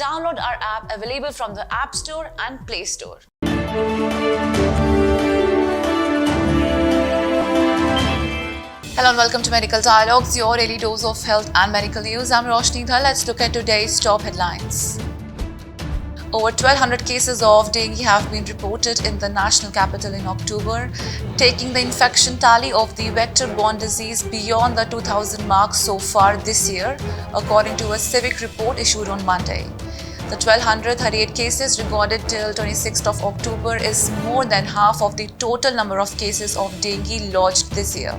download our app available from the App Store and Play Store. Hello and welcome to Medical Dialogues, your daily dose of health and medical news. I'm Roshni Dhal. Let's look at today's top headlines. Over 1,200 cases of dengue have been reported in the national capital in October, taking the infection tally of the vector-borne disease beyond the 2,000 mark so far this year, according to a civic report issued on Monday. The 1,238 cases recorded till 26th of October is more than half of the total number of cases of dengue lodged this year.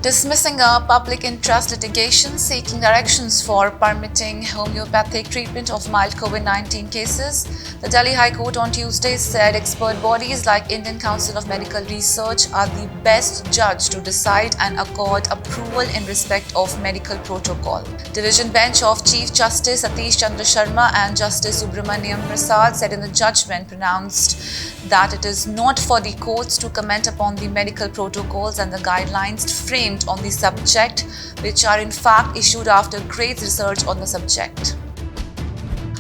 Dismissing a public interest litigation seeking directions for permitting homeopathic treatment of mild COVID-19 cases, the Delhi High Court on Tuesday said expert bodies like Indian Council of Medical Research are the best judge to decide and accord approval in respect of medical protocol. Division Bench of Chief Justice Satish Chandra Sharma and Justice Subramaniam Prasad said in the judgment pronounced that it is not for the courts to comment upon the medical protocols and the guidelines framed on the subject, which are in fact issued after great research on the subject.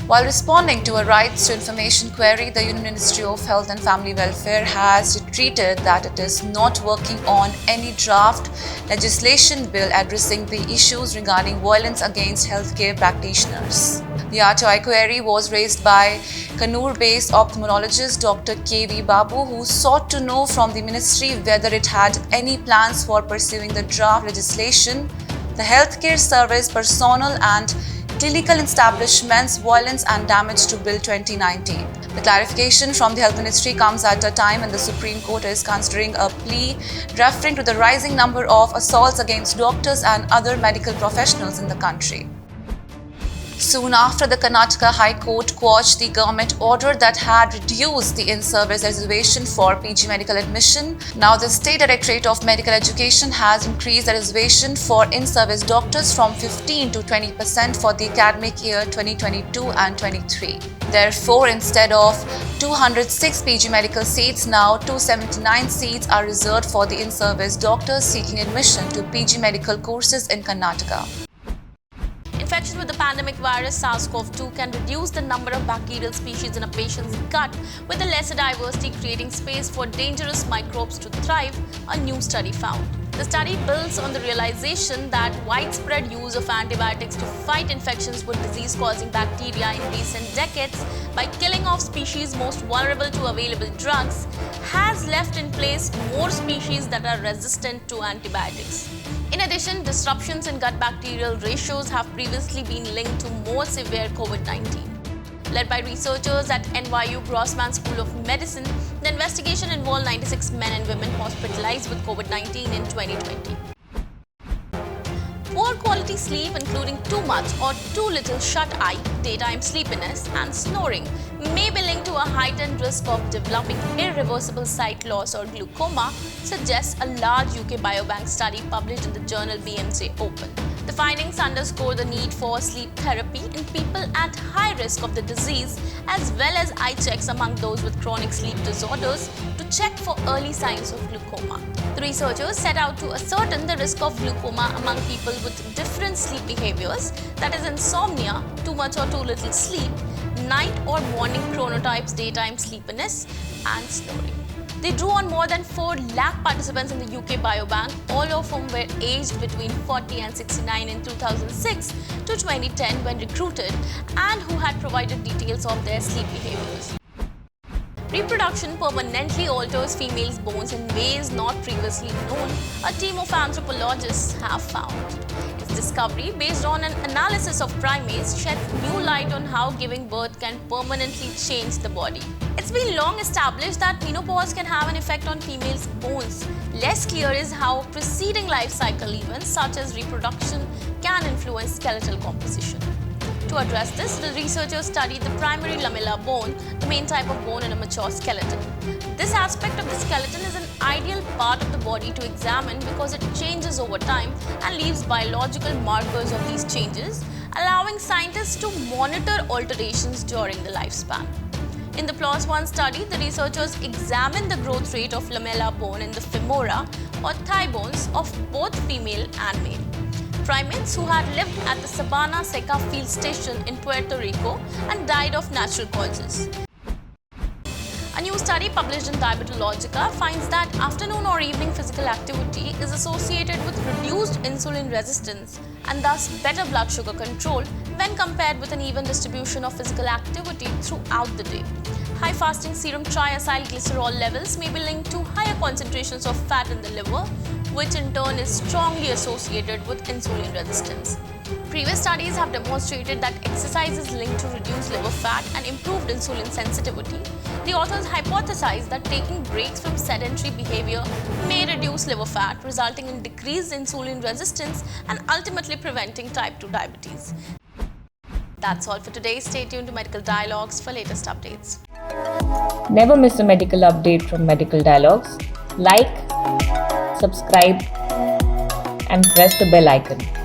While responding to a rights to information query, the Union Ministry of Health and Family Welfare has retreated that it is not working on any draft legislation bill addressing the issues regarding violence against healthcare practitioners. The RTI query was raised by Kannur-based ophthalmologist Dr. K.V. Babu, who sought to know from the ministry whether it had any plans for pursuing the draft legislation, the Healthcare Service Personnel and Clinical Establishments Violence and Damage to Bill 2019. The clarification from the Health Ministry comes at a time when the Supreme Court is considering a plea referring to the rising number of assaults against doctors and other medical professionals in the country. Soon after the Karnataka High Court quashed the government order that had reduced the in-service reservation for PG medical admission, now the State Directorate of Medical Education has increased the reservation for in-service doctors from 15% to 20% for the academic year 2022 and 23. Therefore, instead of 206 PG medical seats, now 279 seats are reserved for the in-service doctors seeking admission to PG medical courses in Karnataka. Infection with the pandemic virus SARS-CoV-2 can reduce the number of bacterial species in a patient's gut, with a lesser diversity creating space for dangerous microbes to thrive, a new study found. The study builds on the realization that widespread use of antibiotics to fight infections with disease-causing bacteria in recent decades by killing off species most vulnerable to available drugs has left in place more species that are resistant to antibiotics. In addition, disruptions in gut bacterial ratios have previously been linked to more severe COVID-19. Led by researchers at NYU Grossman School of Medicine, the investigation involved 96 men and women hospitalized with COVID-19 in 2020. Poor quality sleep, including too much or too little shut-eye, daytime sleepiness, and snoring, may be linked to a heightened risk of developing irreversible sight loss or glaucoma, suggests a large UK Biobank study published in the journal BMJ Open. The findings underscore the need for sleep therapy in people at high risk of the disease, as well as eye checks among those with chronic sleep disorders to check for early signs of glaucoma. The researchers set out to ascertain the risk of glaucoma among people with different sleep behaviors, that is insomnia, too much or too little sleep, night or morning chronotypes, daytime sleepiness, and snoring. They drew on more than 4 lakh participants in the UK Biobank, all of whom were aged between 40 and 69 in 2006 to 2010 when recruited, and who had provided details of their sleep behaviors. Reproduction permanently alters females' bones in ways not previously known, a team of anthropologists have found. Its discovery, based on an analysis of primates, sheds new light on how giving birth can permanently change the body. It's been long established that menopause can have an effect on females' bones. Less clear is how preceding life cycle events such as reproduction can influence skeletal composition. To address this, the researchers studied the primary lamellar bone, the main type of bone in a mature skeleton. This aspect of the skeleton is an ideal part of the body to examine because it changes over time and leaves biological markers of these changes, allowing scientists to monitor alterations during the lifespan. In the PLOS-1 study, the researchers examined the growth rate of lamellar bone in the femora or thigh bones of both female and male. primates who had lived at the Sabana Seca field station in Puerto Rico and died of natural causes. A new study published in Diabetologica finds that afternoon or evening physical activity is associated with reduced insulin resistance and thus better blood sugar control when compared with an even distribution of physical activity throughout the day. High fasting serum triacylglycerol levels may be linked to higher concentrations of fat in the liver, which in turn is strongly associated with insulin resistance. Previous studies have demonstrated that exercise is linked to reduced liver fat and improved insulin sensitivity. The authors hypothesized that taking breaks from sedentary behavior may reduce liver fat, resulting in decreased insulin resistance and ultimately preventing type 2 diabetes. That's all for today. Stay tuned to Medical Dialogues for latest updates. Never miss a medical update from Medical Dialogues. Like, subscribe, and press the bell icon.